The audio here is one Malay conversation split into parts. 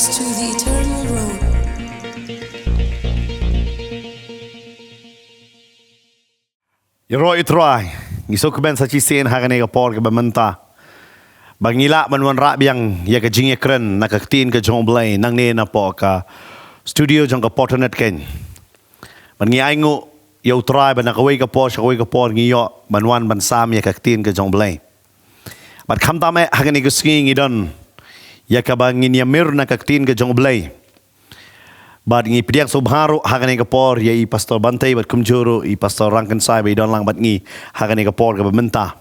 us to the eternal road. Yero itrai, ngisok ben sa chisien hagane ka por ka bamenta. Bangila manwan rabiang ya ka jingye kren nakaktin ka jomblay nang ne na po ka studio jang ka portanet ken. Mangi aingo ya utrai ba nakaway ka por sa kaway ka por ngiyo manwan bansam ya kaktin ka jomblay. Bat kamtame hagane ka sking idon ya ka bangin ya mir nakaktin ka jomblay. Bat ngi pidiak subharo hagane ka por ya i pastor Bantay bat kumjuro i pastor Rangkan sai ba idon lang bat ngi hagane ka por ka bamenta.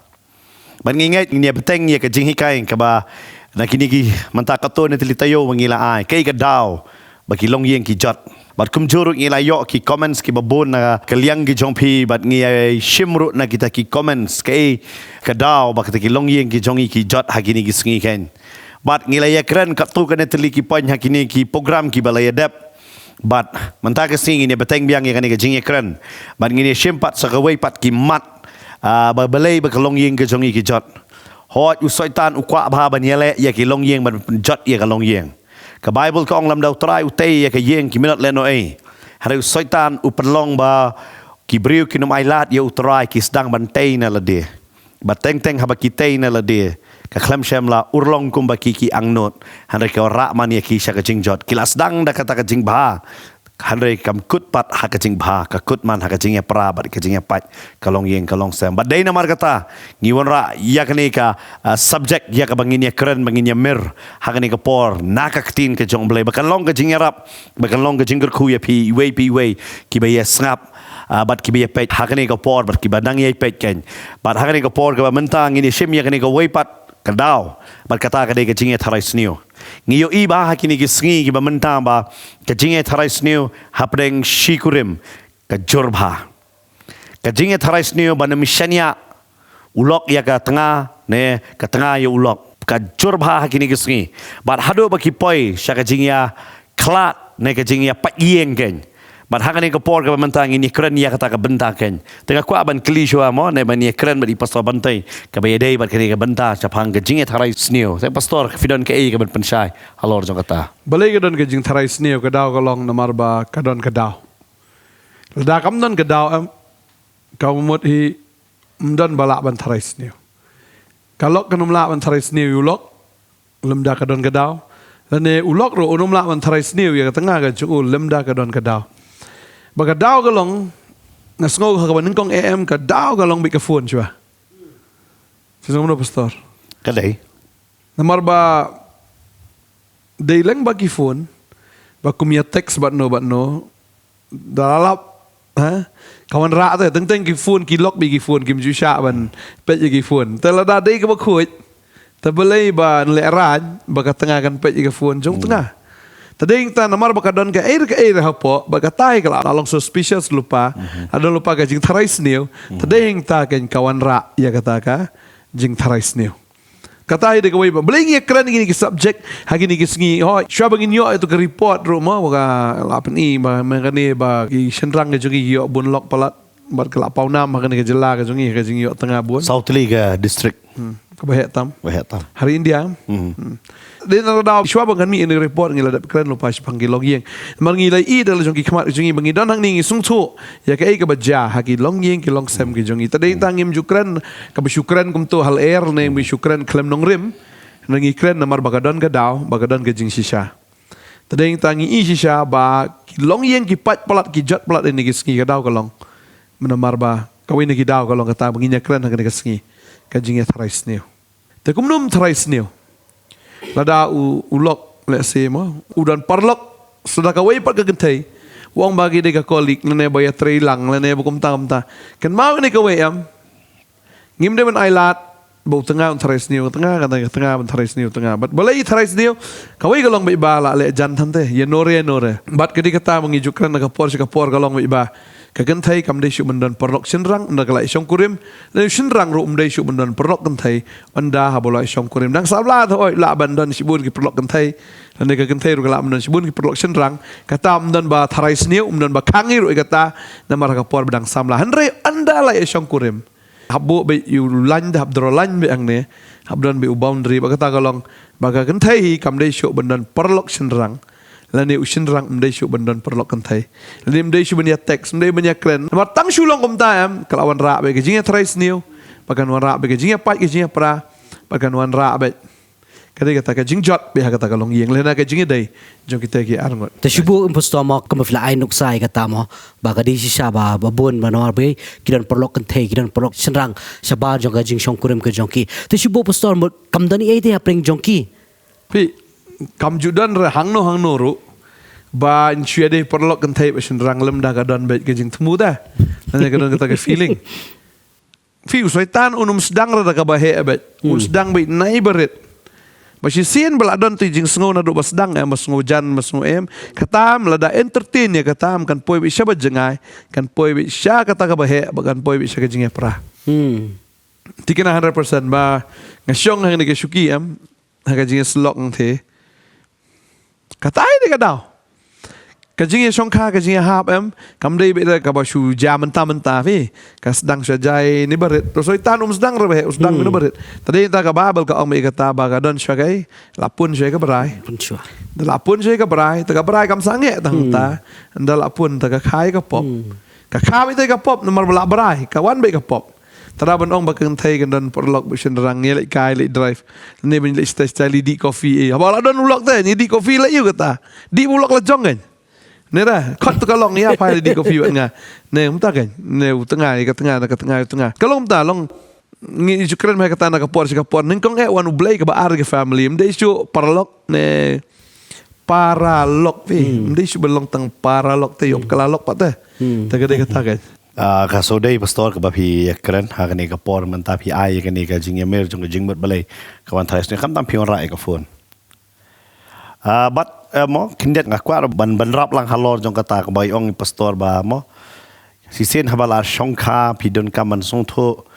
Bat ngi ngai ngi beteng ya ka jinghi kai ka ba nakinigi manta kato na tilitayo mangila ai kai ka daw ba ki long yeng ki jot bat kumjuro ngi layo ki comments ki babon na kaliang ki jongpi bat ngi shimru na kita ki comments kai ka daw ba kita ki long yeng ki jongi ki jot hagini ki sngi ken bat ngi laya kren katu ka na tiliki pan hakini ki program ki balaya dep. But mentaka sing ini beteng biang yang kani kajing ekran. But ngini shimpat sakaway pat kimat balay bakalong yeng kajongi kijot. Hot usaitan ukwa bha banyele ya kilong yeng ban jot ya kalong yeng. Ka Bible ka ong lam daw try utay ya ka yeng kiminat leno ay. Hari usaitan upenlong ba kibriu kinum ailat ya utray kisdang bantay na lade. Bateng teng haba kitay na lade. Ka klem shem la urlong kumba kiki angnot hanre ka ra man ya ki sha ka jingjot kilas dang da kata ka jing bha hanre kam kut pat ha ka jing bha ka kut man ha ka jing ya pra bat ka jing ya pat kalong yeng kalong sem but dai na mar kata ngiwon ra ya kani ka subject ya ka bangin ya keren bangin ya mir ha kani ka por na ka ktin ka jong blai bakan long ka jing ya rap bakan long ka jing ku ya pi way ki ba ya snap bat ki ba ya pet ha kani ka por bat ki ba dang ya pet ken bat ha kani ka por ka ba mentang ini shim ya kani ka way pat kadau berkata kadai kecingnya tharai sniu ngiyo iba hakini kisngi ki bamenta ba kecingnya tharai sniu hapdeng shikurim kajurba kecingnya tharai sniu bana misyanya ulok ya ka tengah ne ka tengah ya ulok kajurba hakini kisngi bat hado baki poi syakajingnya klat ne kecingnya pagyeng ken bat hakani ka por ka bamenta ngini kren ya kata ka benta ken tengah ku aban klisho amo ne ban ya kren badi pastor Bantai ka bayadai bat kani ka benta chapang ka jinge tharai snio saya pastor fidon ka ka ban pensai halor jong kata balai ka don ka jing tharai snio ka daw ka long namar ba ka don ka daw da kam don ka daw ka umut hi mdon bala ban tharai snio kalok kanum la ban tharai snio ulok lemda ka don ka daw lane ulok ro unum la ban tharai snio ya ka tengah ka chu lemda ka don ka daw baka daw galong ngasngog ka ban kong am ka daw galong bi ka phone chwa sino mo pastor kadai namar ba dailang bagi phone ba kumya text ba no dalalap ha kawan ra ta teng ki phone ki lock bi ki phone kim ju sha ban pet ki phone tela da dei ka ba khuj ta balai ba le ran ba ka tengah kan pet ki phone jong tengah tading ta namar baka don ka air hapo baka tai kala along suspicious lupa ada lupa ka jing tharai sneu tading ta ken kawan ra ya kata ka jing tharai sneu kata ide ka way ba bling ya kran gini ki subject hagini ki sngi ho shwabang inyo itu ka report ro mo baka lapni ba mangani ba ki senrang ke jogi yo bunlok palat bar kala pauna magani ka jela ka jongi ka jing yo tengah bun South Liga district ka bahetam hari India Dia nak tahu siapa kan mi ini report ngila dapat keren lupa si panggil longyeng. Mangilai i dalam jongki kemat jongi bangi dan hang ningi sungsu ya kai ke baja haki longyeng ke long sem ke jongi. Tadi tangim jukran ke bersyukran kum tu hal air ne bersyukran klem nongrim nangi keren namar bagadon ke daw bagadon ke jing shisha. Tadi tangi i shisha ba longyeng ki pat pelat ki jot pelat ini ke ski ke daw ke long. Menamar ba kawin ki daw ke long kata banginya keren hang ke ski ke jingnya tharai sneu. Tekum num tharai sneu. Lada ulok let's say mo udan parlok sedaka way pat kagentai wong bagi de ka kolik lene baya trilang lene bukum ta kan mau ni ka way am ngim de man ailat bau tengah tharais niu tengah ban tharais niu tengah bat balai tharais niu ka way galong bai bala le jan tante ye nore bat kedi kata mengijukan ka por galong bai ba kagentai kam de syu mendan parlok senrang nda kala isyong kurim le senrang ro umdai syu mendan parlok gentai anda habola isyong kurim dang sabla thoi la bandan sibun ki parlok gentai ande kagentai ro kala mendan sibun ki parlok senrang kata mendan ba tharais niu mendan ba kangi ro kata namar ka por bedang samla henre anda la isyong kurim habbo be yu lan hab dro lan be ang ne habdan be boundary ba kata kalong baga kan thai kam dei sho bandan perlok senrang lani usin rang mdei shu bandan perlok kan thai lani mdei shu banya teks mdei banya kren ma tang shu long kom ta am kalawan ra be ke jinga thrais new bagan wan ra be ke jinga pat ke jinga pra bagan wan ra be kada kata ka jingjot be kata kalong yeng lena ka jinga dei jong kita ki arngot ta shubu imposto mo kamafla ay nuksay kata mo baga di siya ba babon manor be kidan perlok kan thai kidan perlok senrang sabar jong ka jing shong kurim ke jongki ta shubu pastor mo kamdani ay te apring jongki pi kam judan re hangno ru ba insyade perlok kan thai ba senrang lem da ka don be ke jing temu da nanya ka don kata ka feeling fi usaitan unum sedang ra ka ba he be sedang be nai berit Basi sin beladon tu jing sengo na do basdang mas sengo jan mas sengo katam lada entertain ya katam kan poi bi syaba jengai kan poi bi sya kata ka bahe kan poi bi sya ka jinge pra tikina 100% ba ngasyong hang ni ke syuki ha ka jinge slok ng the katai de ka daw ka jinge syong ka jinge hap kam dei be ka ba shu jam menta fi ka sedang syajai ni barit to soitan sedang re bahe sedang ni barit tadi ta ka babel ka ong me kata ba ka don syagai lapun syai ka berai punchua lapun syai ka berai ta ka berai kam sange tang ta nda lapun ta ka khai ka pop ka kha te ka pop nomor bala berai ka wan be ka pop tara ban ong ba kan thai kan don perlok bu shen rang ni le kai le drive ni bin le style di coffee ba la don ulok te ni di coffee le yu kata di ulok la jong kan Nera, kot tu kalong ya apa di kopi buat ngah. Ne, muta kan? Ne, tengah tengah. Kalau muta long ngi jukran mereka kata nak kapor. Nengkong wan ublay ke baar ke family. Mde isu paralok ne paralok mde isu belong tang paralok te yop kalalok pat te. Tagade kata kan. Kasodai pastor ke bapi keren ha kani kapor mentapi ai kani ka jing yamer jong jing mat balai kawan thais ni kam tam pion rai ka phone. But mo kindet ngakwa ban rap lang halor jong kata ka bai ong pastor ba mo si sen habala shongkha pidon kaman song tho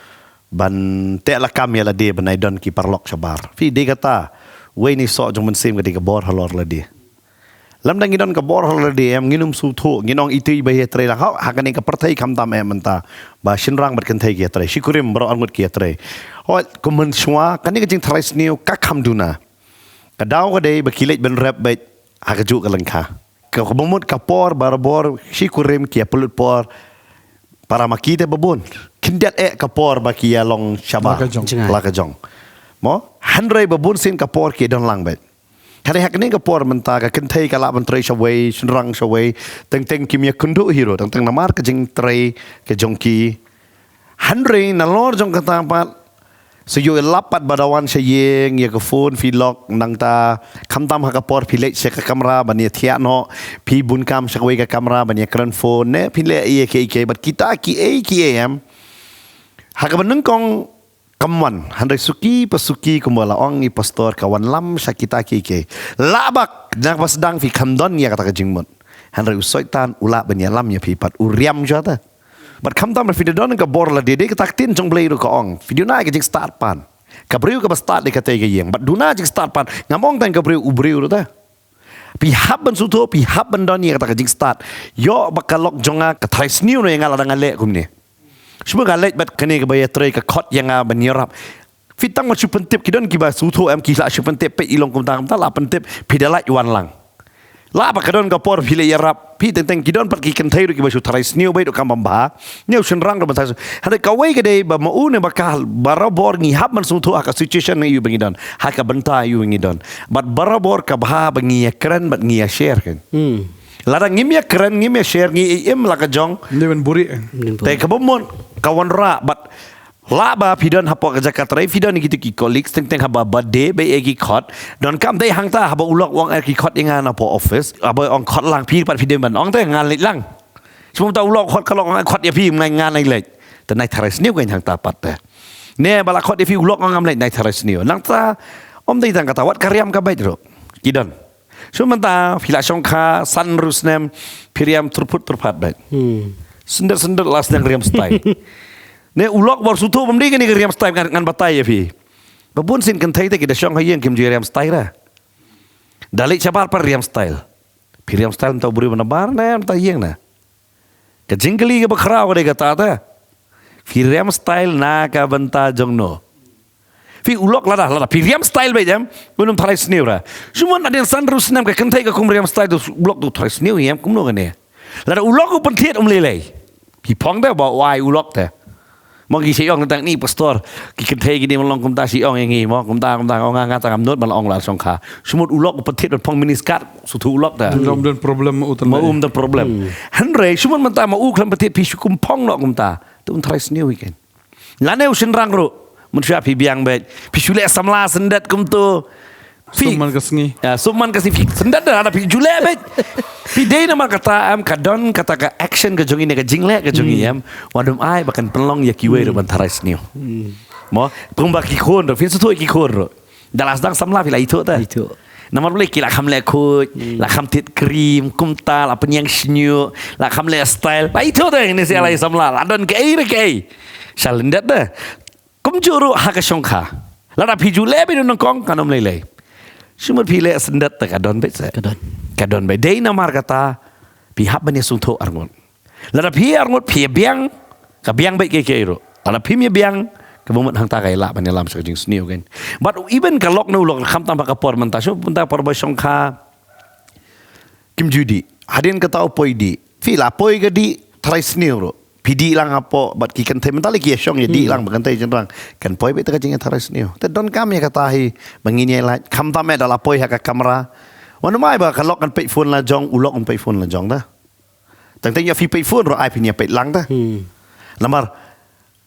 ban te la kam ya la de ban don ki parlok sabar fi de kata we ni so jong man sem ka de ka bor halor la de lam dang idon ka bor halor de nginum su tho nginong itui ba he tre la ha ka ni ka parthai kam tam menta ba shinrang bat kan thai ki tre shikurim bro angut ki tre ho kumen shwa kan ni ka jing thrais niu ka kham duna Kadau kadai bakilit ben rap baik hakajuk kalengka. Kau kebomot kapor barabor shikurim kia pelut por para makite babun. Kindat kapor baki ya long syabah lakajong. Mo handrai babun sin kapor kia don lang baik. Kadai hak ni kapor mentah ka kentai kalak mentrai syawai sunrang syawai teng kimia kundu hero teng namar kejing trai ke jongki. Handrai nalor jong kata empat So yo lapat badawan syayeng ya ke phone vlog nang ta kamtam hakapor pilek sya ka kamera bania thia no pi bun kam syakwe ka kamera bania kran phone ne pilek ye ke bat kita ki am hakaban kong kamwan handai suki pasuki kumala ong ni pastor kawan lam syakita ki labak nak pasdang fi kamdon ya kata jingmut handai usoitan ula bania lam ya pi pat uriam jata But kam tam video don ka bor la de ka taktin jong blay ro ka ong video na ka jing start pan ka briu ka start de ka te ka yeng but duna jing start pan ngamong tan ka briu ro ta pi hab ban su to pi hab ban don ya ka jing start yo bakalok jonga ka thais new no yang ala ngale kum ni shmu ga let bat kane ka baya tre ka khot yang ban yarap fitang ma chu pentip ki don ki ba su to am ki la chu pentip pe ilong kum ta la pentip pi da la yuan lang La apa kadon kapor pile yarap pi tenteng kidon pat ki kan thai ru ki basu trais new bai do kam bamba new senrang do batas hade kawai gede ba mau ne bakal barabor ngi hab man suntu aka situation ne yu bangidon haka benta yu bangidon but barabor ka bha bangi keren bat ngi share kan lara ngi keren ngi share ngi im la ka jong Neven buri te ka bomon kawan ra but La ba pidon hapok Jakarta rai pidon gitu ki colleagues teng haba bade be egi khot don kam dei hangta haba ulok wong eki khot ingan po office aba ong khot lang pi pat pidon ban ong te ngan lit lang semua ta ulok khot kalong khot ya pi ngan nai lek te nai thares niu kan hangta pat te ne bala khot ya pi ulok ngam lek nai thares niu nang ta om dei tang kata wat karyam ka bai ro kidon sumanta phila songkha san rusnem piriam turput turpat bai sender las nang riam style Ne ulok bor sutu pemdi kan ni riam style ngan batai ya pi. Babun sin kan thai te kita syong hayeng kim riam style ra. Dalik chabar par riam style. Pi riam style tau buri mana bar na ta yeng na. Ka jingkali ke bakrau de kata ta. Firiam style na ka banta jong no. Fi ulok lada Firiam style be jam. Kunum tharai snew ra. Cuma ada yang sanrus nam ka kentai ka kumriam style tu ulok tu tharai snew yam kum no kan ne. Lada ulok ko pentit lelei. Pi pong dah bawa wai ulok teh. Magi siong tentang ni pastor ki kentai gini melong kum ta siong yang ni mo kum ta orang ngata kam not malong la song kha. Semut ulok ko pentit pong miniskat sutu ulok dah. Dan problem utama. Mau dan problem. Henry cuma mentah mau kan pentit pi kum pong no kum ta. Tu tharai snew weekend. Lane usin rang ro. Manusia pi biang bet. Pi sule samla sendat kum tu. Suman kesengi. Ya, suman kasi sendat dah ada pi jule bet. Pi day nama kata am kadon kata ka action ke jongi ne ka jingle ke jongi am. Wadum ai bahkan pelong ya kiwe ro ban tharais niu. Mo pumba ki khon ro fin su ki khon ro. Dalas dang samla pi la itu ta. Itu. Nama boleh kila kham le khut, la kham tit krim, kumtal apa yang snyu, la kham le style. La itu ta ini si alai samla. Adon ke ai re ke ai. Salendat dah. Kum juru ha ka songkha. La da pi jule be non kong kanom lele. Semua pile sendat tak kadon bet sa. Kadon bet. Day namar kata pihak bani sungto arngot. Lada pi arngot pi biang ka biang bet ke iro. Lada pi mi biang ke moment hang ta kai la bani lam sakjing sniu kan. But even ka lok no lok kham tam ka por manta so punta por ba songkha. Kim judi. Hadin kata opoi di. Fi la poi ke di try sniu ro. Pidi lang apo bat ki kan thai mentali ki syong ye di lang bakan thai jenrang kan poi bet ka jing tharas niu te don kam ya kata hi mangini la kham ta me dala poi ha ka kamera wan mai ba kalok kan pe phone la jong ulok on pe phone la jong da tang tang ya fi pe phone ro ai pinya pe lang da lamar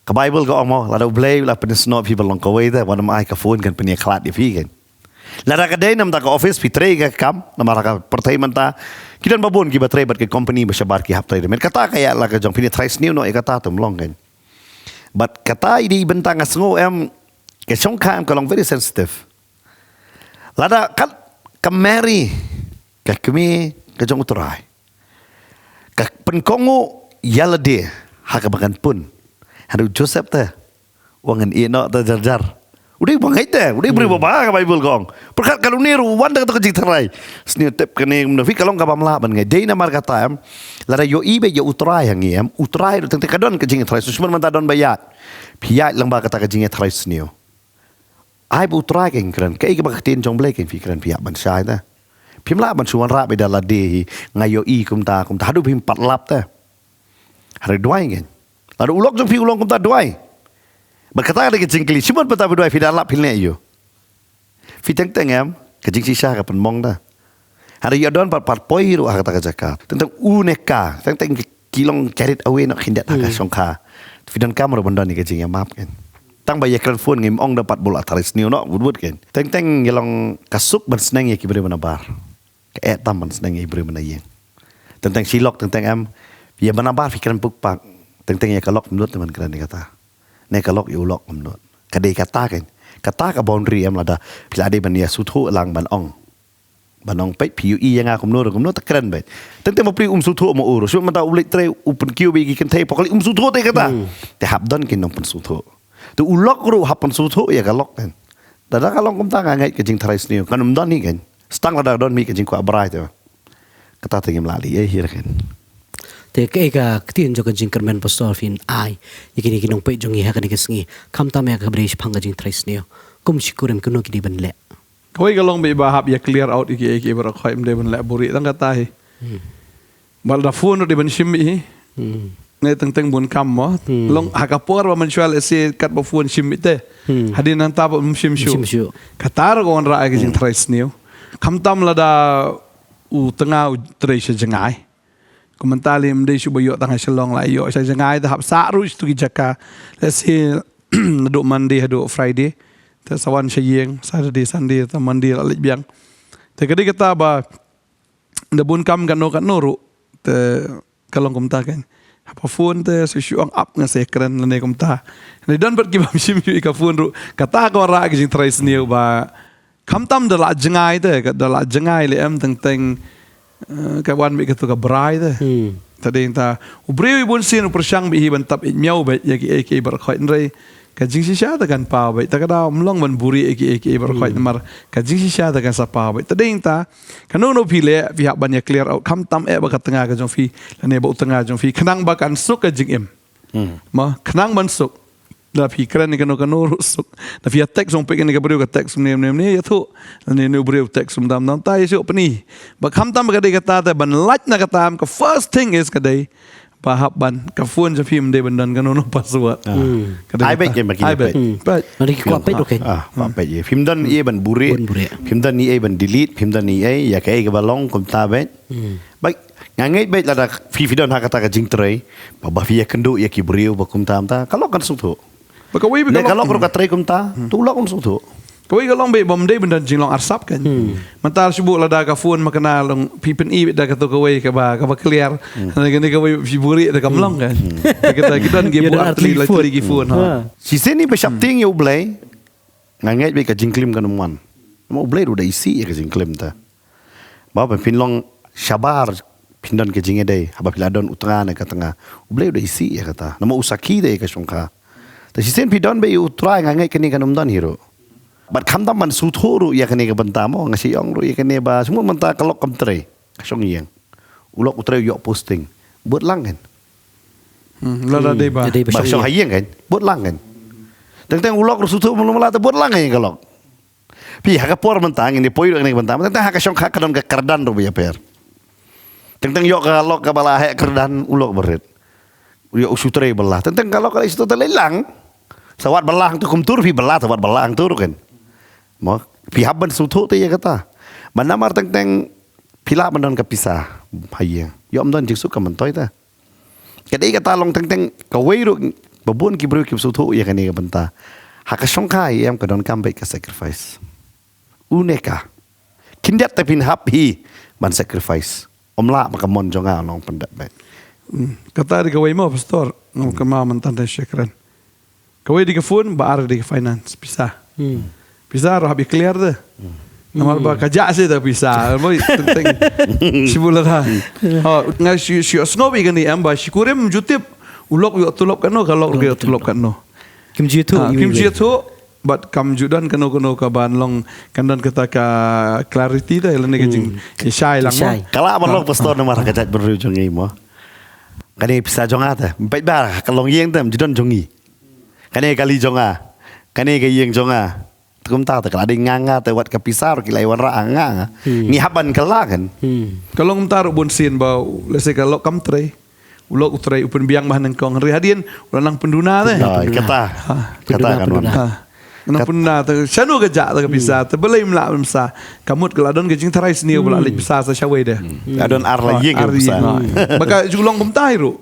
ka bible ko omo la do blay la pen sno people long ko we da wan mai ka phone kan pinya klat di fi kan la ka dai nam ta ka office fi tre ka kam lamar ka pertai manta kidan babon ki batrai bat ke company bersabar ki hap trai men kata kaya la ka jong pini thrais new no e kata tum long kan but kata idi bentang asngo em ke song kam ka long very sensitive lada kat ka mary ka kemi ka jong utrai ka pen kongo yala de ha ka bagan pun hadu joseph ta wangan i no ta jar udah bang itu, udah beri bapa ke Bible kong. Perkat kalau niru, wanda kata kecik terai. Seni tep kene menafi kalau nggak pamla ban ngai. Day namar kata am, lara yo ibe yo utrai yang am, utrai itu tentang kadon kecik terai. Susman manta don bayat, pihak lembah kata kecik terai seniu. Ai bu utrai keng keren, kei kebaketin jong blake keng fikiran pihak ban syai ta. Pimla ban suan rak beda lade ngai yo i kumta hadu pim pat lap ta. Hari duai kan. Lalu ulok jong pi ulong kumta duai. Berkata ada kecing keli, cuma betapa dua fi dalap pilnya iyo. Fi teng em, kecing sisa ka penmong dah. Hari yadon pat poi ru kata kajaka. Tentang uneka, tentang kilong carried away nak hindat haka songka. Fi dan kamera benda ni kecing yang maaf kan. Tang bayar kran phone ngim ong dapat bola taris niu nak wood kan. Teng yalong kasuk ban senang ya kibere menabar. Ke etam ban senang ya kibere menayeng. Tentang silok tentang em, ya menabar fikiran pukpak. Tentang ya kalok menurut teman kran ni kata. Nek kalok yu lok menurut. Kadai kata kan. Kata ka boundary am lada. Bila ada bania sutu lang ban ong. Ban ong pek PUE yang aku menurut tak keren bet. Tentang mau pri sutu mau urus. Cuma mata ulik tre open queue bagi kan tay pokok sutu te kata. Te habdon kin nong pen sutu. Tu ulok ru hapan sutu ya kalok kan. Dada kalong kum ta ngai ke jing trais ni kan don ni kan. Stang lada don mi ke jing ku abrai tu. Kata tengim lali hir kan. Te ke ka ktin jo ka jing kermen pastor fin ai yakini kinong pe jong ha ka ni kesngi kam ta me ka breish phanga jing trais neo kum sikurem kuno ki di ban le Koi kalong be bahap ya clear out iki barak khoi mde ban le buri tang kata hi. Bal da phone de ban shimmi hi. Ngai teng bun kam mo long hakapor ba man shual ese kat ba phone shimmi te. Hadin nan ta ba shim shu. Katar ko on ra ki jing trais neo. Kam tam la da u tengah trais jengai. Komentali mde shu boyo tang shalong la yo sa jengai ta hap sa ru tu ki jaka. Let's say naduk Monday haduk Friday. Te sawan syeng Saturday Sunday ta Monday la lek biang. Te kadi kata ba da bun kam kan no ru te kalong komta kan. Apa phone te su ang up nga sekren lene komta. Ne don ber ki bam sim yu ka phone ru kata ko ra ki trais niu ba kam tam da la jengai te da la jengai le am teng ka wan mi ka tu ka brai te. Tadi ta ubrewi bun sin persang bi ban tap miau ba ya ki bar khoi nrei kajing sisa takan pa bai takada mlong ban buri eki bar khoi mar kajing sisa takan sa pa bai tading ta kanu no pile pihak ban ya clear out kam tam ba ka tengah ka jong fi lane ba tengah jong fi khanang ba kan suk ka jing em Ma kenang mansuk. Dah pi keren ni kano rusuk. Dah pi teks song pek ni ka beriu ka teks ni ya tu. Ni beriu teks dam tai siu peni. Ba kham tam ka dei kata ta ban lach na kata am ka first thing is ka dei bahap ban ka phun sa phim de bandan kano no password. Ai bet je bagi bet. Nanti kuat pet okey. Kuat bet je. Phim dan ia ban buri. Phim dan ni ai ban delete, phim dan ni ai ya kai ka balong kum ta bet. Baik ngangai bet la da fi don ha kata ka jing trai. Ba fi ya kendu ya ki beriu ba kum tam ta. Kalau kan sutu. Bakawai Nek kalau perlu katrai kum ta, tulak kum sutu. Kawai kalong be bom day bendan jinglong arsap kan. Mantar sibuk lada ka phone makana long pipen i da ka to kawai ka ba clear. Gani kawai fiburi da kamlong kan. Kita ngi bu artli la tli phone ha. Si sini be shapting you blay. Ngangai be ka jingklim kan umwan. Mo blay udah isi ya ka jingklim ta. Ba ben pinlong shabar pindan ke jinge dai. Haba piladon utanga na ka tengah. Blay udah isi ya kata. Namo usaki dai ka songka. Tapi sen pidon be utrai ngangai kini kan umdan hero. Bat kham tam man suturu ya kini ka bentamo ngasi ong ru ya kini ba semua menta kelok kam tre. Kasong yang. Ulok utrai yok posting. Buat lang kan. Lada dei ba. Ba song hayeng kan. Buat lang kan. Teng ulok ru sutu mula ta buat lang kan kelok. Pi ha ka por mentang ini poi ni bentamo teng ha ka song ka kadon ka kerdan ru ya per. Teng yok ka lok ka bala ha kerdan ulok berit. Yok usutrai belah. Teng kalau kalau itu terlelang. Sawat belang tu kumtur pi belah sawat belang tu kan. Mo pi haban sutu tu ya kata. Mana mar teng pila bandon ka pisah. Hayang. Yo amdon jik su ka mentoi ta. Kadai kata long teng kawai ru babun ki bru ki sutu ya kan ya benta. Haka songkai em ka don kambai ka sacrifice. Uneka. Kindat tapin happy ban sacrifice. Omla maka mon jonga long pendat baik. Kata di kawai mo pastor ngam kama mantan da syakran. Kawai di phone ba ar di finance pisah. Pisah ro habi clear dah. Namar ba kajak se da pisah. Mo teng sibula ha. Ha ngai si snobi kan ni am ba syukurim jutip ulok yo tulok kan no kalau yo tulok kan no. Kim ji tu. Kim ji tu but kam judan kano ka ban long kandan kata ka clarity dah lan ke jing. Syai lang mo. Kalau abang long pastor namar kajak beru jongi mo. Kani pisah jonga ta. Baik bar kalong yeng tam judan jongi. Kani kali jonga. Kani ke yeng jonga. Kum ta ta kalau ada nganga ta wat ka pisar ki laiwan ra anga. Ngihaban kala kan. Kalau ngtar bun sin ba lese kalau kam tre. Ulok utrai upun biang mah nang kong rihadien ulang penduna teh. Kata kan. Nang penduna tu sanu gejak ta pisah ta belai mla msa. Kamut keladon gejing tarai sini bala lik pisah sa syawai deh. Adon ar la yeng pisah. Maka julong kum tairu.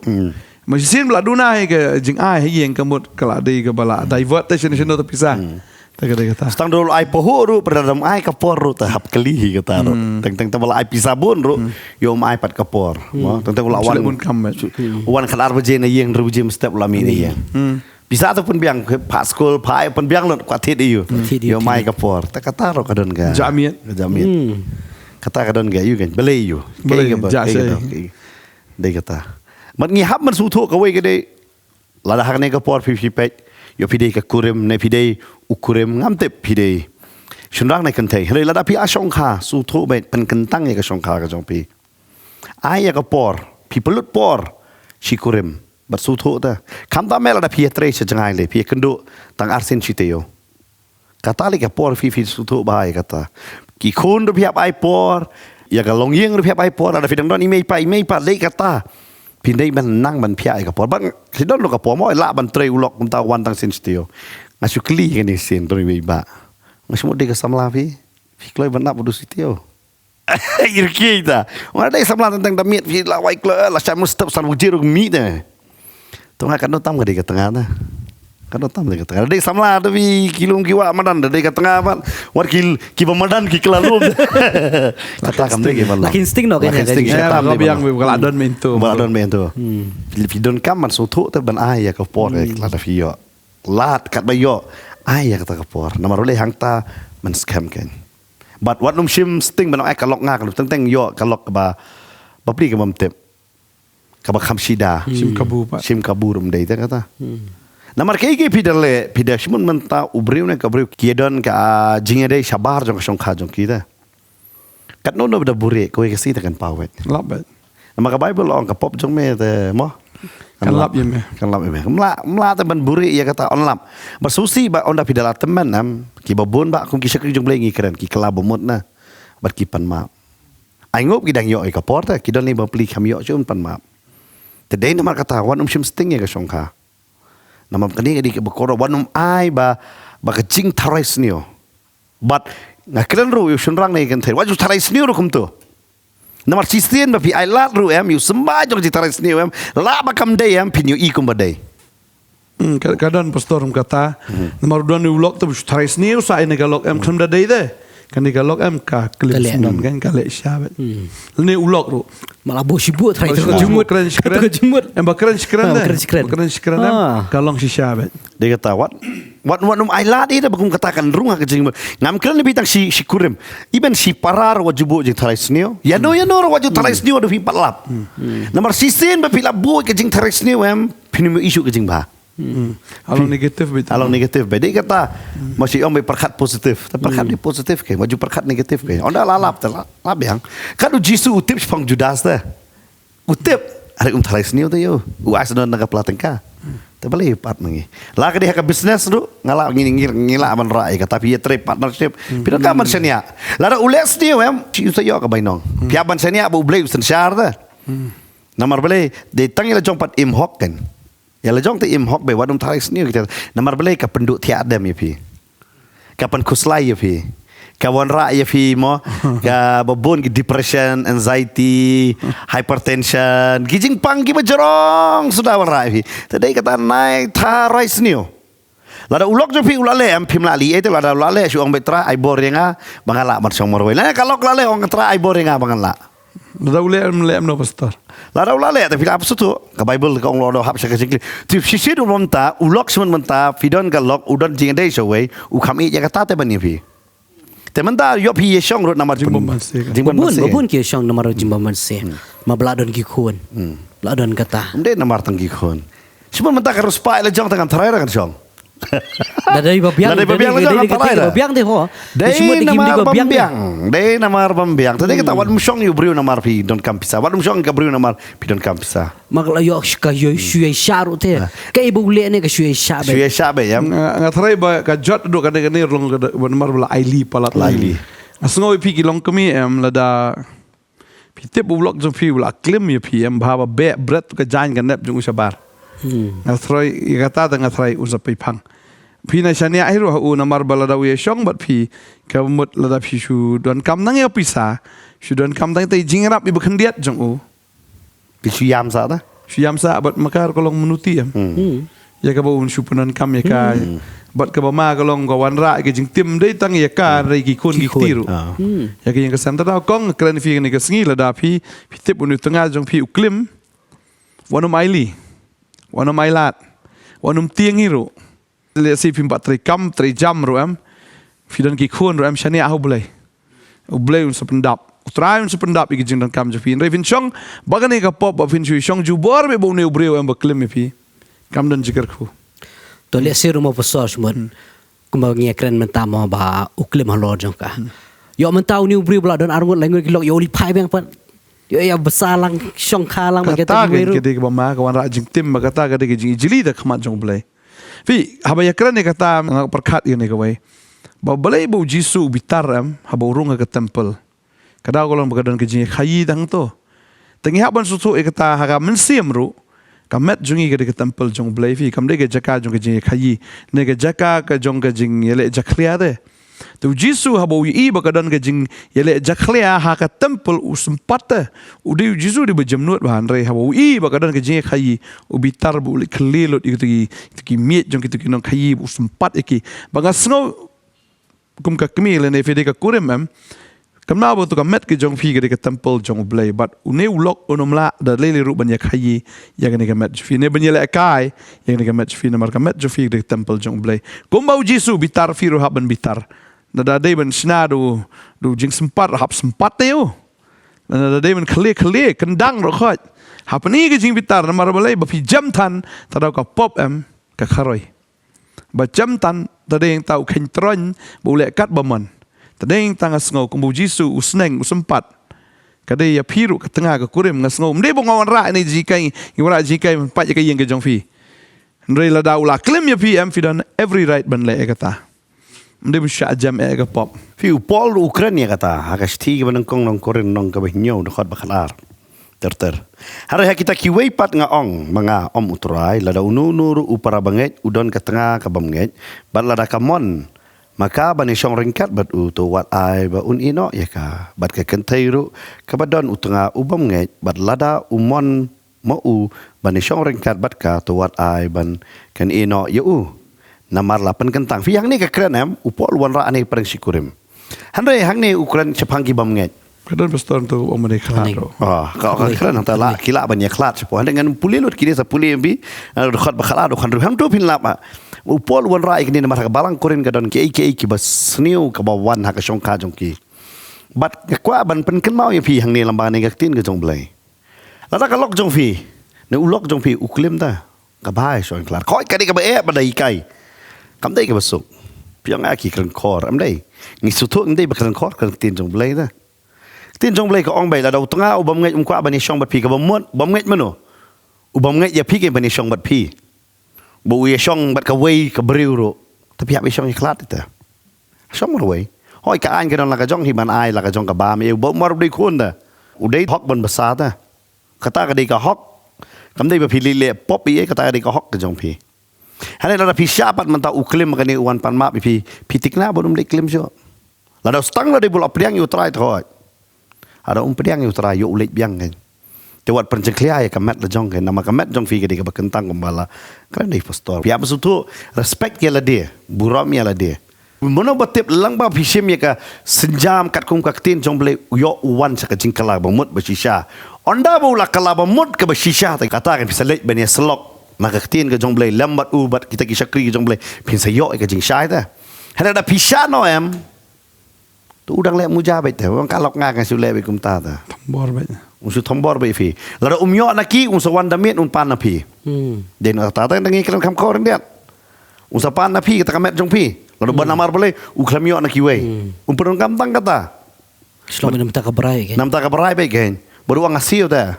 Masih bela dunai ke jing ai yang kamut keladi ke bala divert te sini terpisah. Tak kata. Stang dulu ai pohuru perdam ai kapor ru tahap kelihi kata ru. Teng bala ai pisabun ru yo ai pat kapor. Teng lawan wan khadar bejena yang ru jem step lami ni yang. Bisa ataupun biang pak school pai pun biang lot kwatit iyo. Yo mai kapor. Tak kata ru kadon ga. Jamiat. Kata kadon ga iyo kan. Belai iyo. Belai jasa. Dei kata. Man ngihap man sutu kawai gede lada hakne ka por fi pek yo pidei ka kurim ne pidei ukurim ngamte pidei shunrang ne kan thei hele lada pi asong kha sutu be pen kentang ya ka song kha ka jong pi ai ya ka por pi pelut por shi kurim bat sutu ta kam ta mela da pi tre se jangai le pi kendu tang arsin chiteo kata le ka por fi sutu bai kata ki khun do pi ai por ya ka longyeng do pi ai por ada fidang don imei pa le kata Pindai man nang man pia ka por bang sidon lo ka por mo la ban tre ulok kum ta wan tang sin stio ngasu kli kan ni sin to ni ba ngasu mo de ka samla fi kloi ban na bodu stio irki ta wa dai samla tentang damit fi la wai klo la sam step san wujir mi de to nga kan no tam ka de ka tengah na kan no tam de ka tengah dai samla to fi kilum kiwa madan de ka tengah ban war ki pemadan ki kelalum kata kam de ke ban Lakin insting no kan ya biang beladon mento. Baladon mento. Filipidon kam man sutu te ban ai ya ka por la da fio. Lat kat bayo ai ya ka por. Namar le hang ta man scam kan. But what num shim sting ban ai ka lok ngak teng yo ka lok ba pri ka mam tep. Ka ba kham shida. Shim kabu rum dei ta kata. Namar kai ke pidal shimun menta ubriu ne ka briu kiedon ka jingede shabar jong song kha jong kita. Kat no da bure ko ke si ta kan pawet. Labet. nama ka Bible orang ka pop jong me te mo Kan lap ya me. kan lap me mla te ban buri ya kata on lap bersusi ba onda pidala teman am ki babon ba kum ki syakri jong blengi keren ki kala bomot na bat ki pan map ai ngop ki dang yo ka porta ki don ni ba pli kham yo chun pan map te dei nama kata wan shim sting ya ka shongka nama kani di ke bekoro wan ai ba ka jing tharais nio but ngakren ru yu shunrang nei kan the waju tharais nio ru kum tu Namar sistien ba pi ai lat ru em yu sembah jong tharais nio em la ba kam dei em pin yu i kum ba dei Kadang pastor kata, nomor 2 ni ulok tu tharais ni usah ini galok em kem dah deh. Kan ni galok em ka klip sendan kan kale syabat. Ni ulok ru. Malah bos sibuk try Keren jumut. keren keren. Jumut. Em bakeren keren deh. Bakeren keren em kalong si syabat. Dia kata what ai lat ida bagum katakan runga ke jing ngam kren lebih tang si kurim iben si parar wajubu jing tharais nio ya no waju tharais nio do fi patlap nomor sistien ba pila bu ke jing tharais nio em pinu isu ke jing ba Along negatif betul. Along negatif. Dia kata masih om perkat positif. Tapi perkat ni positif ke, maju perkat negatif ke. Onda lalap lap yang. Kan Jisu utip sepang Judas dah. Utip ada tharais ni tu yo. Uas don naga pelatengka. Tapi part mangi. Lah ke dia ke bisnes tu ngalak ngila aman rai kata pi trade partnership. Pina ka man senia. Lah ules ni em ci yo ka bainong. Pia ban senia bu blai usen syar dah. Namar bele de tangila jompat im hok kan. Ya lejong te im hok be wadum tharais ni kita namar bele ka penduk tiadam ya pi kapan kuslai ya pi kawan ra ya pi mo ka babon ki depression anxiety hypertension gijing pang ki bajerong sudah wan ra pi tadai kata naik tharais ni lada ulok jo pi ulale am pim lali itu lada ulale su ong betra ai borenga bangala mar song morwe la kalok lale ong tra ai borenga bangala Dah ulek no pastor. Lara ulale tapi apa tu? Ke Bible ka ong lodo hap sa kasing. Ti sisi du monta ulok semen menta fidon ka lok udon jing dei so we u kami ya kata te bani pi. Te menta yo pi yeshong rut namar Babun ki syong nomor jimba manse. Ma bladon ki kun. Bladon kata. Umde namar tanggi khon. Semen menta ka ruspa le jong tangam tharai kan syong. Dari babiang babiang deh ho. Dei namar bambiang. Tadi kita wan musyong yu briu namar pi don kampisa. Wan musyong ka briu namar pi don kampisa. Magla yo ka yo syue syaru te. Ka ibu le ne ka syue syabe. Syue syabe ya. Ngatrai ba ka jot do kan ne rong nomor bala aili palat laili. Asngo pi ki long kami em lada pi tip blok jong pi bala klim ya pi em ba be bret ka jan kan nep jong usabar. Ngatrai kata ngatrai usap pi pang. Pi na syania ahiru hu namar balada we syong bat pi kamut lada pi shu don kam nang ya pisa shu don kam tang tai jingrap ibu kendiat jong u Pi yam sa ta. shu yam sa bat makar kolong menuti ya ya ka bau shu punan kam ya ka bat ka ma kolong kawan ra ke jing tim dei tang ya ka rei ki kun ki tiru ya ke yang ka sam ta kong kren fi ni ka sngi lada pi tip unu tengah jong pi uklim wanum aili wanum ailat wanum tiang hiru le si pim patri kam tri jam ro am fidan ki khun ro am shani a boleh un sependap utrai un sependap ki jing dan kam je fin revin chong bagane ka pop ba fin shu chong ju bor be bo ne ubreu am ba klim pi kam dan jikar khu To le se rumah besar semua. Kumbang keren mentama ba uklim halor jong ka. Yo mentau ni ubri bla don arngot lengur ki lok yo li pai bang pan. Yo ya besalang syong kalang kata kan kede ka ma ka wan ra jing tim ba kata ka de jing jili da khamat jong boleh Fi haba yakran ni kata perkat ini kawai. Ba balai bu Jisu bitaram haba urung ke temple. Kada kolong bagadan ke jing khayi dang to. Tengi haban susu e kata haga mensiam ru. Kamet jungi ke temple jong balai fi kam de ke jaka jong ke jing khayi. Ne ke jaka ke jong ke jing yele jaklia de. Tu Jisu haba i bagadan ke jing yele jaklia ha ka temple usempat udi Jisu di bejamnut bahan rei haba i bagadan ke jing khayi ubitar bu kelilot itu ki miet jong itu ki nong khayi usempat iki bagas ngo kum ka kmi le ne fede ka kurim em kamna bo tu ka met ke jong fi ke temple jong blai but une ulok onomla da lele ru ban ya khayi ya ke met fi ne ban ya le kai ya ke met fi ne mar ka met jo fi ke temple jong blai kum bau Jisu bitar fi ru haban bitar da dai ban sna do jing sempat hap sempat teu da dai ban khle kendang ro khot hap ni ke jing bitar mar balai ba fi jam tan ta ka pop em ka kharoi ba jam tan ta dai tau khen tron bu le kat ba man ta dai tang asngo kum bu Jisu usneng usempat Kadai ya piru ke tengah ke kurim ngasngau. Mde bong awan ra ni jikai, ngora jikai pat ya yang ke jong fi. Ndrei la daula klim ya pi am fi dan every right ban le kata. Mde bu sha jam ke pop. Fiu Paul Ukraina kata hakas ti ke banang kong nong korin nong ke behnyo dekat bakalar. Ter. Hari kita kiwei pat nga ong mga utrai lada ununuru upara banget udon ke tengah ke banget bat lada kamon maka bani syong ringkat bat to wat ai ba un ino ya ka bat ke kentairu ke badon utengah ubamnget bat lada umon mau bani syong ringkat bat ka to wat ai ban kan ino ya namar lapan kentang fi hang ni ke kren upol wan ra ane pareng sikurim handai hang ni ukuran cepanggi bamnget Kadang pastor tu omong klaro. Kau keren nanti lah kila banyak kelat sepuh. Dengan pulih lu kini sepulih yang bi dekat bakalah dekat hang tu pin lapa. Upol wan rai kini nama balang korin kadon ki bas seniu ke bawan hak syongka jongki. Bat kwa ban pen mau yang pi hang ni lambangan yang tin ke jong belai. Lada kalok jong fi. Ne ulok jong fi uklim ta. Kabai syong kelat. Koi kadi kabai badai kai. Kam dai ke besuk. Piang aki keren kor am dai. Ngisutuk ndai bakran kor keren tin jong belai ta. Tin jong blai ka ong bai la dau tengah ubam ngai umkwa bani syong bat pi ka bamut bam ngai mano ubam ngai ya pi ke bani syong bat pi bo ya syong bat ka wei ka briu ro tapi ya syong iklat ita syong mo wei hoi ka an ka don la ka jong hi ban ai la ka jong ka ba me bo mar dei kun da udai hok ban basa ta kata ka dei ka hok kam dei ba pi le pop pi kata ka dei ka hok ka jong pi hane la pi syapat man ta uklim ka ni uan pan ma pi tikna bo dum dei klim syo la dau stang la dei bol apriang yu trai thoi ada umpiang yang utara yo ulit biang kan. Tewat penceklia ya kamet la jong kan. Nama kamet jong fi ke bakentang kembala. Keren deh pastor. Pihak besutu respect ya la dia. Buram ya la dia. Mono batip lang ba pisim ya ka senjam kat kum kaktin jong bele yo uwan sa ka jingkala bamut basisha. Onda ba ula kala bamut ka basisha ta kata kan bisa lek bani selok. Maka kaktin ka jong bele lambat ubat kita kisakri jong bele pinsa yo ka jingsha ta. Hada pisha no em. Tu udang lek muja bet orang kalok ngak kan sule be kumta ta Tombor bet. usu tombor be fi lada umyo naki un sawan damit un pan na pi den ta ta ngi kram kam kor ndiat un sa pan na pi kata kamet jong pi lada ban amar bole u klamyo naki we un pun kam tang kata Selama nam tak berai kan. nam ta ka brai be gen baru ang asiu ta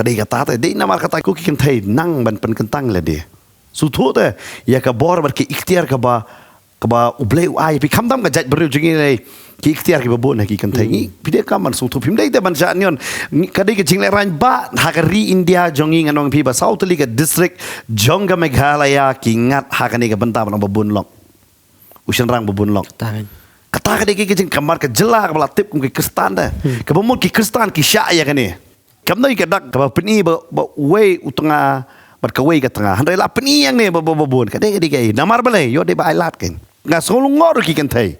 kadai kata ta dei namar kata ku kin thai nang ban pen kentang la de su thu ta ya ka bor bar ki ikhtiar ka ba ublei ai pi kam dam ka jaj beru jingi nei ki ikhtiar ki babon ki kan thangi pide kam man su thu pim dei te ban ja nyon kadai ke jingle ran ba hakari India jongi nganong pi ba South Liga district Jongga Meghalaya ki ngat hakani ka benta ban babon lok usian rang babon lok Tangan. kata kadai ki jing kamar ka jela ka tip ki kristan da ka babon ki kristan ki sya ya kani kam dai ka dak ka peni ba wei utenga bat ka wei ka tengah handai la peni yang ni babon kadai kadai namar balai yo de ba ailat kan nga solong ngor ki kan thai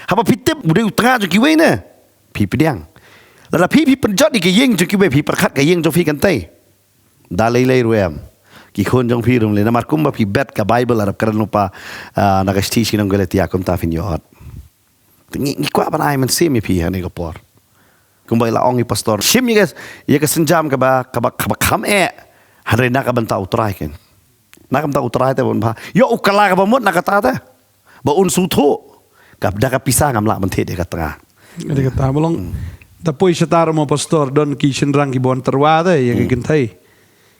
haba pitip bude utanga jo ki we na pi pediang la pi penjot di ki yeng jo ki we pi perkhat ka yeng jo fi kan thai dalai lai ruam ki khon jong fi rum le na markum ba pi bet ka bible arab karan lupa na ka sti sinong geletia kum ta fin yot ngi kwa ban ai man sim pi hani ka por kum bai la ong pastor sim yes ye ka senjam ka ba kham hari nak ka banta utrai kan nak banta utrai ta bon ba yo ukala ka ba mot nak ta ta ba un su thu kap da ka pisang am la man the de ka tengah Ada kata bolong. Tapi setar mo pastor don ki senrang ki bon terwada ya ki gentai.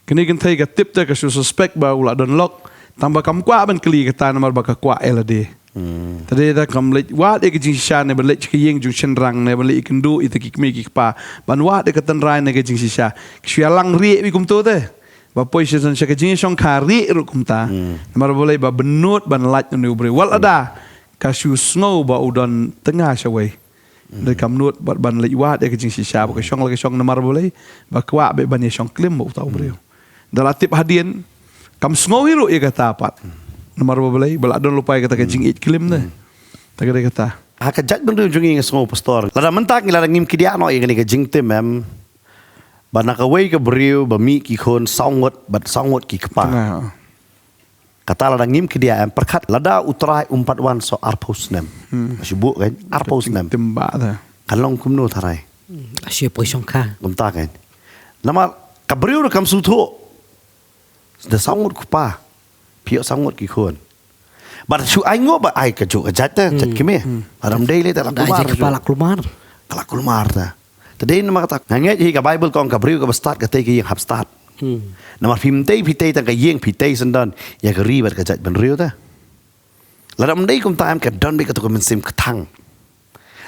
Kini gentai ka tip ta ka suspect ba ula don lock tambah kam kwa ban kli kata namar ba ka kwa elade. Tadi ta kam lek wa de ki jing sha ne ban lek ki yeng jung senrang ne ban lek kendu itu ki me ki pa ban wa de ka tan rai ne ki jing sha. Ki lang ri bi kum to te. Ba poi season sa ka jing song kari ru kum ta. Namar boleh ba benut ban laj ne ubre wal ada kasu snow ba udon tengah syawai. Dari kamnut bat ban lek wa de ka jing sha ba ka syong lagi syong namar boleh ba kwa be ban ye syong klim ba tau bre. Dalatip hadian kam snow hiru ye kata apat. Namar boleh bala don lupa kata ka jing 8 klim ne. Tak ada kata. haka jak bendu jungi ngasngo pastor lada mentak ngila ngim kidia no ye ka jing tim em bana ka wei ka briu ba mi ki khon songot bat songot ki kapa kata lada ngim kidia em perkat lada utrai umpat wan so arpos nem sibu kan arpos nem Timba ta. kalong kumno tharai Asyik posong ka. gumta kan nama ka briu kam su tho da songot kupa pio songot ki khon bar su ai ngo ba ai ka ju ka jat ta jat kime aram dei le ta lam Dah kumar aja kepala keluar. kala kulmar ta Tadi nama kata nganget hi ka Bible kong ka briu ka start ka te ki yang hab start. Nama phim te phi te tang ka yeng phi te sandan ya ka ribat ka jat ban riu ta. Ladam dei kum time ka don be ka to ka men sim ka thang.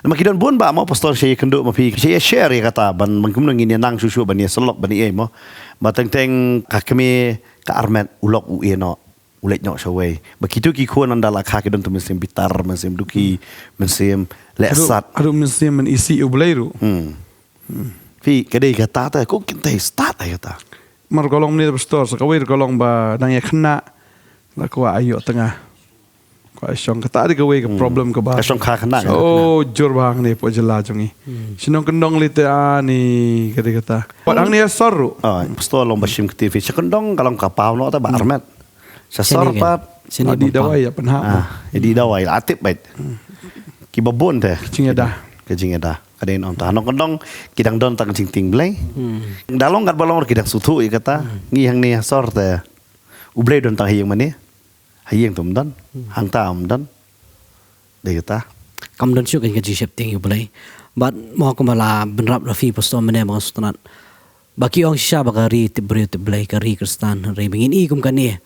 Nama kidon bun ba mo pastor saya kendo ma phi saya share ya kata ban man kum ngin nang susu ban ya selok ban e mo. Ba teng teng ka kami ka armet ulok u e no. Ulet nyok shaway. Begitu ki kuan andala ka kidon tu men sim bitar men sim duki men sim lesat. Aduh mesti menisi ubleiru. Fi kadai kata ta ko kinte start ay kata. Mar golong ni pastor sakawir golong ba nang ya kena la ko ayo tengah. Ko asyong kata ada kawai ke problem ke ba. Asyong ka kena. Oh jor bang ni po jela jongi. Sinong kendong lite ani kadai kata. Padang ni soru. Oh, pastor lomba sim ke TV. Sekendong kalau ka pau no ta ba armet. Sa sorpat Sini di dawai ya penha. Di dawai atip bait. Ki babon teh. Cing ada. Kejing ada. Kadai on ta hanong kendong kidang don tang cing ting blai. Dalong kat balong kidang sutu ya kata. Ngi hang ni sor teh. Ublai don tang hiyang mani. Hiyang tum dan. Hang ta dan. Dei kata. Kam don syuk kan gaji shifting yu belai. But mo ko mala benrap rafi pastor mene mga sutanat. Baki ong sya bagari tibri tiblai kari kristan re bingin i kum kani.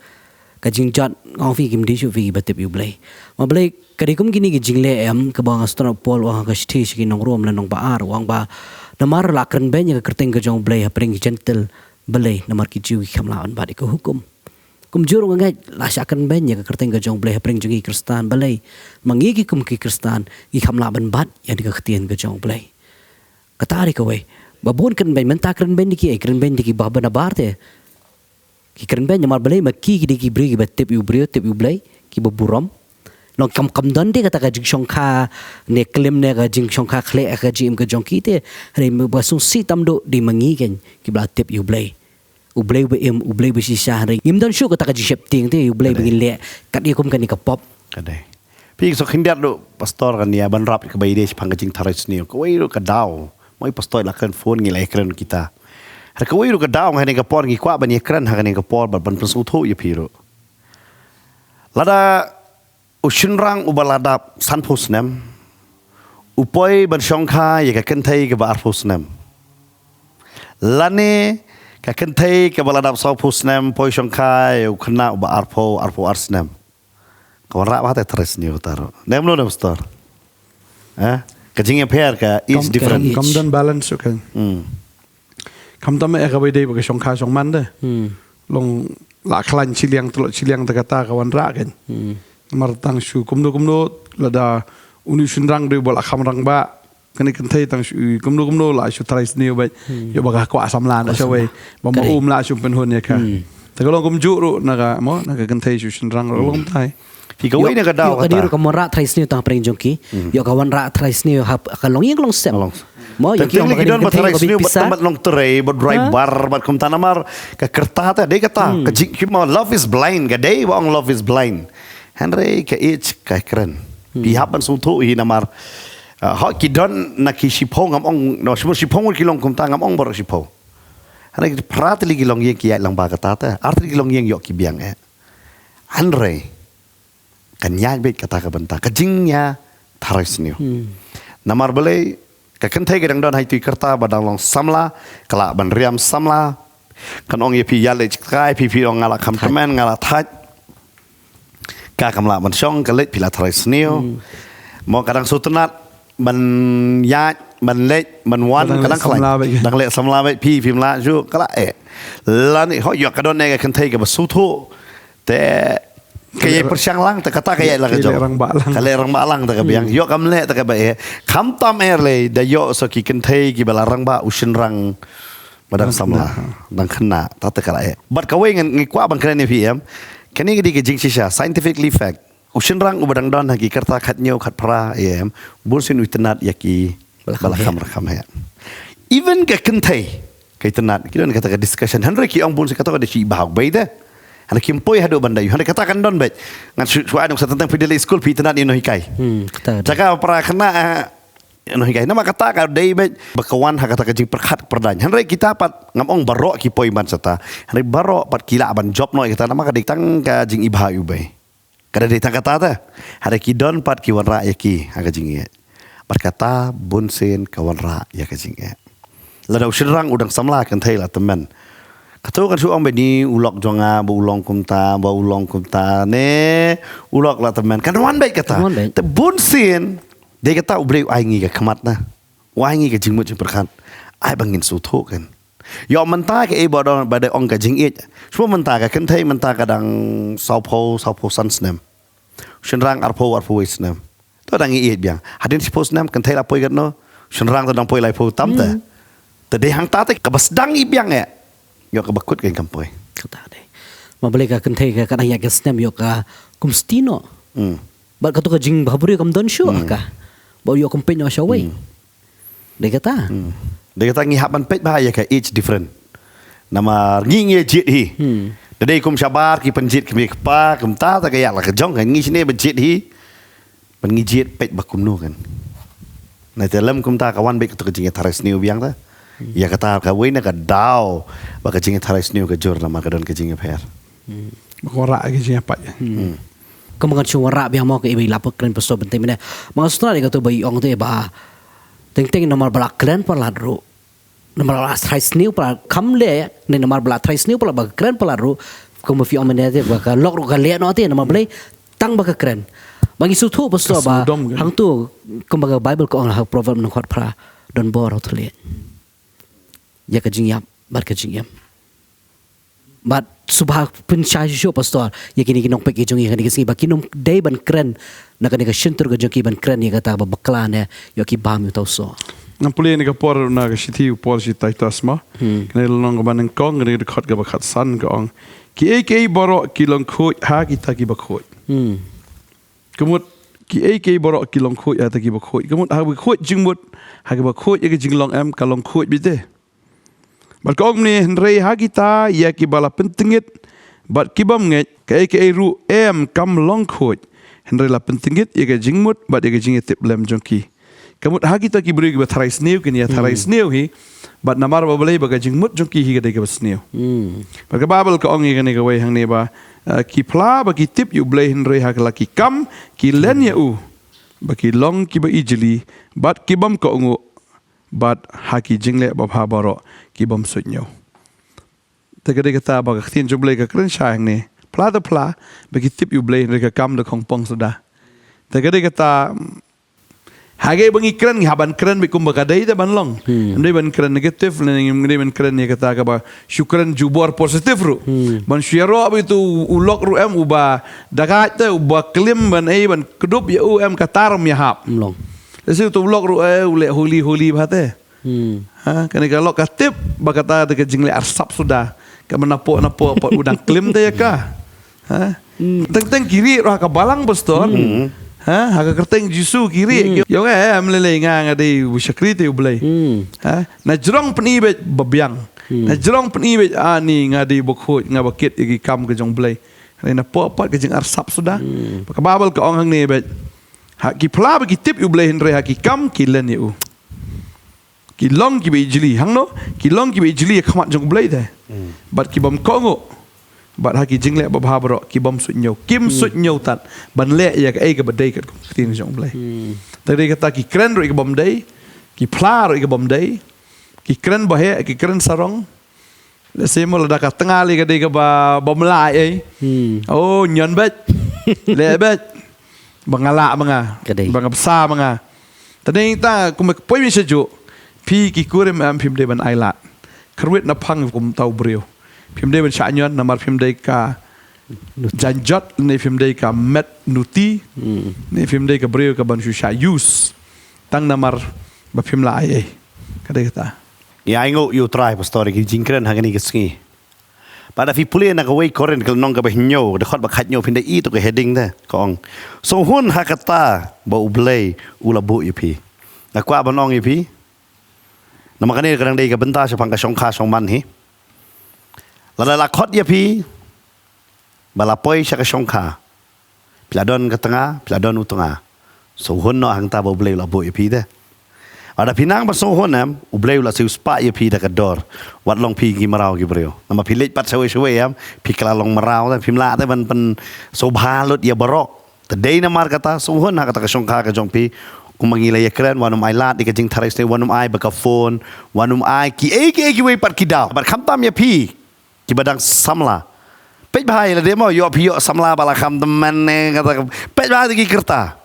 Kajing jat ngong fi kim di syu fi batip yu belai. Ma belai kadi kum kini gijing le em ke bang sutanat pol wang ka shti shi nong rom lan nong baar wang ba namar la kren ben ya kerteng ka jong belai apring gentle belai namar ki jiwi kamlaan ba di ko hukum. Kum juru ngai la syakan ben ya kerteng ka jong belai apring jungi kristan belai. Mangigi kum ki kristan gi kamla ban bat ya di ka ktien ka jong belai. Katari ka we babon kan ben menta kren ben diki kren ben diki baba na barte ki kren ben nyamar belai makki ki diki bri ki batip yu bri tip yu belai ki baburam long kam kam don de kata ka jing shongkha ne klem ne ka jing shongkha khle ka jim ka jong ki te re ba sung si tam do di mangi ken ki bla tip yu belai u belai be em u belai be si sha re ngim don shu kata ka jing shep ting te yu belai be le kat i kum kan ni ka pop Kadai. Pi so hindat do pastor kan ya ban rap ke bayi des pang kajing tarais ni. Ko wei ro ka daw. Moi pastor la kan phone ngi lai kren kita. Har ko wei ro ka daw ngai ka por ngi kwa ban ye kren ha ka por ban pan su tho ye pi ro. Lada ushinrang ubalada san posnem. Upoi ban shongkha ye ka kan thai ka bar posnem. Lane ka kan thai ka balada so posnem poi shongkha ye khna ba arpo arsnem. Kawan rak bahasa terus ni utara. Nem lo nem store. Kajing yang pair ka is different. Kam don balance kan. Kam don me ka dei ba shong kha shong man de. Long la klan chiliang telok chiliang kata kawan rak kan. Mar tang shu kumdo lada unu shunrang de bola kham rang ba. Kani kan thai tang shu kumdo la shu trais ni ba. Yo ba ka kwa samlan sha we. Ba ma la shu pen hon ya ka. Tagalong kumju ro naga mo naga kan thai shu shunrang long tai. Pi ka wei na ka daw kata. Yo ka mo ra thrais ni tang pring jongki. Yo kawan ra thrais ni hab ka long yang long step. Mo yo ki Tengok kita buat thrais ni buat tempat long terai buat drive bar buat kum tanamar ka kerta ta dei kata ka jik love is blind ka dei wang love is blind. Henry ka ich ka keren. Pi hapan su thu hi namar. Ha ki don na ki shipong am ong no shipong ki long kum ta ngam ong bor shipong. Henry prat li ki long ye ki lang ba kata ta. Arti ki long yang yo ki biang Henry kanya bet kata ka benta kajingnya tharais niu namar belai ka kentai gedang don hai tu kerta badang long samla kala ban riam samla kan ong ye pi yale kai pi ong ngala kam kemen ngala thaj ka kamla ban shong kalet pila tharais niu mo kadang sutunat ban ya ban le ban wan kadang kala dang le samla bet pi mla ju kala lani ho yo kadon ne ka kentai ka basutu te kaya persiang lang tak kata kaya lah kejauh. Kalau orang balang tak kebiang. Yo kamle tak kebiang. Kam tam le da yo so ki kentai ki balarang ba usin rang badang samla dang kena tak kala But kawai ngi kwa bang kena ni PM. Kani di jing sisa scientifically fact. Usin rang ubadang don hagi kerta khatnyo khat pra bursin uitenat yaki balakam rakam Even ke kentai kai tenat kita kata ke discussion Henry ki ong bun kata ka de si bahag baida. Hana kimpoi hadu bandayu. Hana katakan don bet. Ngan suai dong tentang video school pi tenat ino hikai. Jaka para kena ino hikai. Nama kata ka dei bet bakawan ha kata kajing perkhat perdanya. Hanre kita pat ngamong barok ki poi man serta. Hanre barok pat kila ban job no kita nama ka ditang ka jing ibha ubai. Kada ditang kata ta. Hare ki don pat ki wan ra ya ki ha kajing ye. Berkata bunsin kawan ra ya kajing ye. Ladau sirang udang samla kan thai la teman. Katu kan suang beni ulok jonga ba ulong kumta ne ulok la teman. Kan wan baik kata. Wan baik. Te bun sin dia kata ublei ai ngi ka khamat na. Wai ngi ka jingmut jing perkhan. Ai bangin su tho kan. Yo mentah ke ibo don badai ong ka jing it. Semua mentah ka kan thai mentah kadang saupo san snem. Shenrang arpo wis nem. To dang i it biang. Hadin suppose nem kan thai la poi gat no. Shenrang to dang poi lai po tam ta. Te de hang ta te ka bas dang i biang e. Yo ka bakut kan kampoi. Kata deh. Mabalik ka kentay ka kanang ya snem yo ka kumstino. Bat katu ka jing baburi kam don syo ka. Ba yo kompenyo sya way. Dia kata. Dia kata ngi haban pet bahaya ka each different. Nama ngi jit hi. Dadai kum sabar ki penjit ki pa kum ta ta ka yak la ka jong kan ngi sini penjit hi. Pen ngi jit pet bakum no kan. Na dalam kum ta kawan baik tu ka jing taras niu biang ta. Ya kata ka wei na ka dau ba ka jing taras niu ka jor nama ka don ka jing per. Makorak ke jing apa ya. Kemangan suara biang mau ke ibai lapak kren peso bentai mana. Mga setelah dia kata bayi ong tu ba. Teng nomor balak kren peladru. Nomor balak trais niu pela kamle ni nomor balak trais niu pela bag kren peladru. Kamu fi ong mana dia baka lok ru ka le no te nomor balai tang baka kren. Bagi sutu peso ba hang tu kumbaga Bible ko ong ha proverb no khot pra don bor tu le. Ya ka jing yap bar ka jing yap. But subah pencai show pastor ya kini kinong pek jong ya kini kisi ba kinom day ban kren na kani ka shintur ka jong ki ban kren ya kata ba baklan ya yo ki bam yo tau so. Nang puli ni ka por na ka shiti por shi tai tasma. Kene long ban ng kong ni ka khot ka ba khat san ka ong. Ki e boro ki long khoi ha ki ta ki ba khoi. Kemut ki e boro ki long khoi ha ta ki ba khoi. Kemut ha ba khoi jingmut ha ka ba khoi ya ki jing long am ka long khoi bi de. Bat kong ni Henry hagita ya ki bala pentingit bat kibam nget ka ru em kam long khoj Henry la pentingit ya ka jingmut bat ya ka jing tip lem jongki kamut hagita ki beri ba tharai sneu ki ya tharai sneu hi bat namar ba balai ba ka jingmut jongki hi ka de ka sneu bat ka babel ka ong ya ka wei hang ne ba ki pla ba ki tip yu blai Henry ha ka ki kam ki len ya u ba ki long ki ba ijli bat kibam ka ongu bat haki jingle ba ha baro ki bom sunyo tegade kata ba ka tin juble ka kren shang ne pla bagi tip yu blay re ka kam de khong pong sudah tegade kata hage bangi kren haban kren bi kum ba kadai da ban long ndai ban kren negatif ndai ban kren ne kata ka ba syukran jubor positif ru ban syaro abi tu ulok ru em uba dagat te uba klim ban ban kedup ya u em katar ya hap Long. Lepas tu ulok ru ule holy bahate kena kalau katip bakata dekat jingle arsap sudah ke menapok apa udang klim tu ya ka teng kiri roh ka balang pastor haka kerteng jisu kiri yo melelei ngang ada syakri tu boleh na jerong penibet babiang na jerong penibet ani ngadi bokho ngabakit igi kam ke jong boleh na apa ke jing arsap sudah ka babal ka ong hang ne bet haki pla bagi tip you boleh henre haki kam kilen you ki long ki be jili hang no ki long ki be jili khamat jong blai the bat ki bom kongo bat haki jingle ba bhabro ki bom su nyau kim su nyau tat ban le ya ka ai ka badai ka tin jong blai tadi kata ki kren ro ki bom dai ki pla ro ki bom dai ki kren ba he ki kren sarong le semol da ka tengah li ka dai ka ba bom lai ai oh nyon bet le bet bangala manga bang besar manga tadi ta ku me poi mi sejuk pi ki kurem am phim de ban ailat kruit na phang kum tau breu phim de ban sha nyon namar phim de ka janjot ne phim de ka met nuti ne phim de ka breu ka ban shu sha use tang namar ba phim la ai kada kata ya ingo you try pastor ki jingkren hagani keski pada fi puli na kawai koren kal nong ka ba hinyo de khot ba khat nyo phin de i to ka heading da kong so hun hakata ba ublei ulabu ipi na kwa ba nong ipi na makani kadang dei ka benta sa pangka song kha song man hi la khot ya pi bala poi sa ka song kha pladon ka tanga pladon utunga so hun no hang ta ba ublei ulabu ipi da ada pinang ba so hun am ublei ula siu spa ya pi da ka dor wat long pi ki marau ki breu nama pilit pat sawe am pi kala long marau da pimla da ban pen so bhalut ya barok tadei na mar kata so hun ha kata ka song kha ka jong pi kung mangilay kren wanum ai lat di kajing tharai sne wanum ai baka phone wanum ai ki we par kidaw bar kham tam ya pi ki badang samla pej bahai la demo yo pi yo samla bala kham teman ne kata pej bahai ki kerta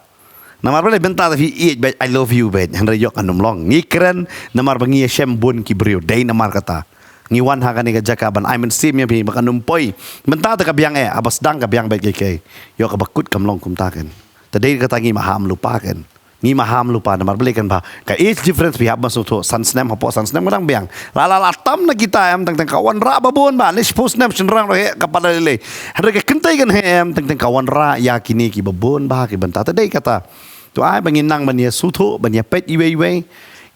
namar bale benta fi I love you bet han yo kanum long ngi kren namar bangi shem bun ki brio dai namar kata ngiwan ha kani ka jakaban I men sim ya pi makanum poi benta ta ka biang abas dang ka biang bet ke yo ka bakut kam long kum taken tadai kata ngi maham lupakan ni maham lupa namar belikan ba ka age difference bi habas to sansnem hapo sansnem kadang biang la tam na kita em teng kawan ra babon ba ni post nem senrang re kepada lele hari ke kentai kan em teng kawan ra yakini ki babon ba ki benta tadai kata tu ai banginang bania suto bania pet iwe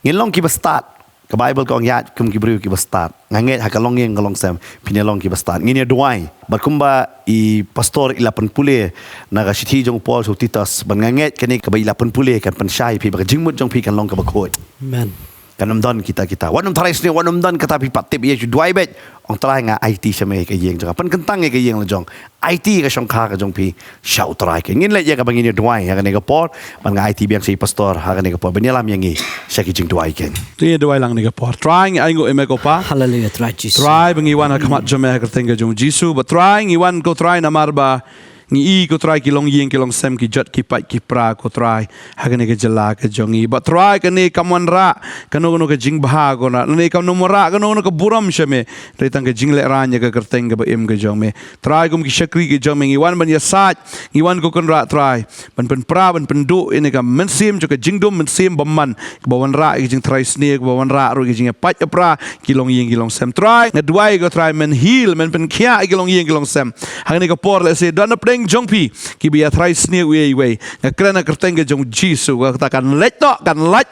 ngilong ki ba start ke Bible ko ang yat kum ki bru ki ba start nganget ha kalong yang kalong sam pinelong ki ba start ngini duai berkumba I pastor ilapan pule na ka sithi jong Paul so Titus ban nganget kani ka ba ilapan pule kan pansyai pi ba jingmut jong pi kan long ka ba khot Amen. kanam don kita wanum tharai sne wanum don kata pi patip ye duai bet ong trai nga IT same ka yeng jong pan kentang ye ka yeng la jong IT ka song kha ka jong pi shau trai ke ngin le ye ka bangini duai ha ka ne ka Paul ban nga IT biang si pastor ha ka ne ka Paul benelam yangi sa ki jing duai ken Dia dua lang ni ka por. Trying ay go emeko pa. Hallelujah, try Jesus. Try bengiwan akamat jome ka tenga jong Jisu, but trying iwan ko try na marba ngi ko try kilong yeng kilong sem ki jot ki pai ki pra ko try hagane ke jela ke jongi but try kane kamwan ra kano no ke jing bha ko na ne kam no mora kano no ke buram shame retang ke jing le ranya ke kerteng ke em ke jong me try gum ki shakri ke jong me ngi wan ban ya sat ngi wan ko kon ra try ban pen pra ban pen du ini kam men sim jo ke jing dum men sim baman ke bawan ra ke jing try sne ke bawan ra ro ke jing pai pra kilong yeng kilong sem try ngadwai ko try men heal men pen kya kilong yeng kilong sem hagane ke por le se don jong pi ki bia try sne we nga krana kerteng jong Jisu ka katakan let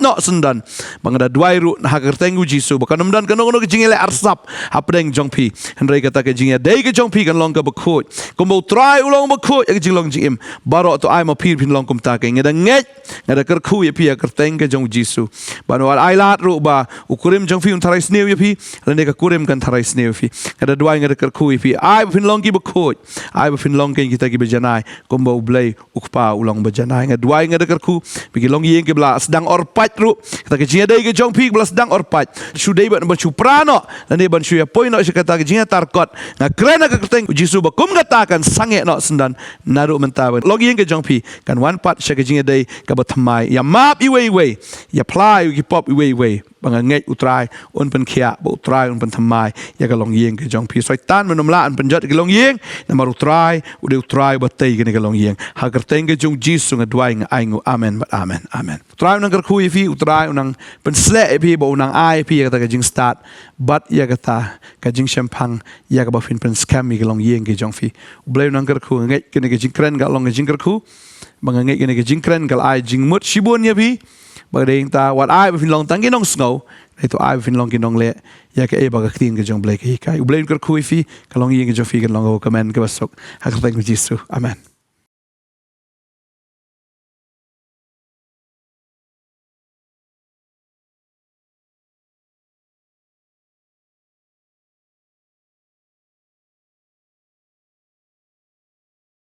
no sendan bangada duai ru ha kerteng Jisu bakan dan kano ke jingele arsap apdeng jong pi hendrai kata ke jingia dei ke jong pi kan long ka bakut kombo try ulong bakut ke jinglong jim baro to ai ma pir pin long kum ta ke ngada nget ngada kerku ye pi kerteng ke jong Jisu banwal ai lat ru ba ukurim jong pi try sne ye pi lende ka kurim kan try sne pi ngada duai ngada kerku ye pi ai pin long ki bakut ai pin long ke kita ki bejanai kombo blai ukpa ulang bejanai ngadwai ngadakarku bigi long yeng ke bla sedang orpat ru kata ke jinga dai ke jong pi bla sedang orpat sudai ban bacu prano nani ban suya poino se kata ke jinga tarkot ngakrena ke keteng Jisu bakum katakan sange no sendan naru mentawa long yeng ke jong pi kan one part se ke jinga dai ka batmai ya map iwe ya apply ki pop iwe banganget utrai un pen khia bo utrai un pen thamai ya ka long yeng ke jong pi soitan menom la an penjat ke long yeng namar utrai ude utrai batei ke long yeng ha kerteng ke jong Jisu ngadwai nga aingu amen but amen utrai nang kerku fi utrai nang pen sle pi bo nang ai pi kata ke jing start but ya kata ka jing champang ya ka ba fin pen scam ke long yeng ke jong fi blai nang kerku nget ke jing kren ga long ke jing kerku banganget ke jing kren gal ai jing mut shibon ya pi bagdeng ta wat ai fin long tangi nong snow itu ai fin long kinong le ya ke e baga tin ke jong blai ke kai ublein ker kui fi kalong yeng ke jong fi ke long ko kamen ke basok ha ka thank you Jisu amen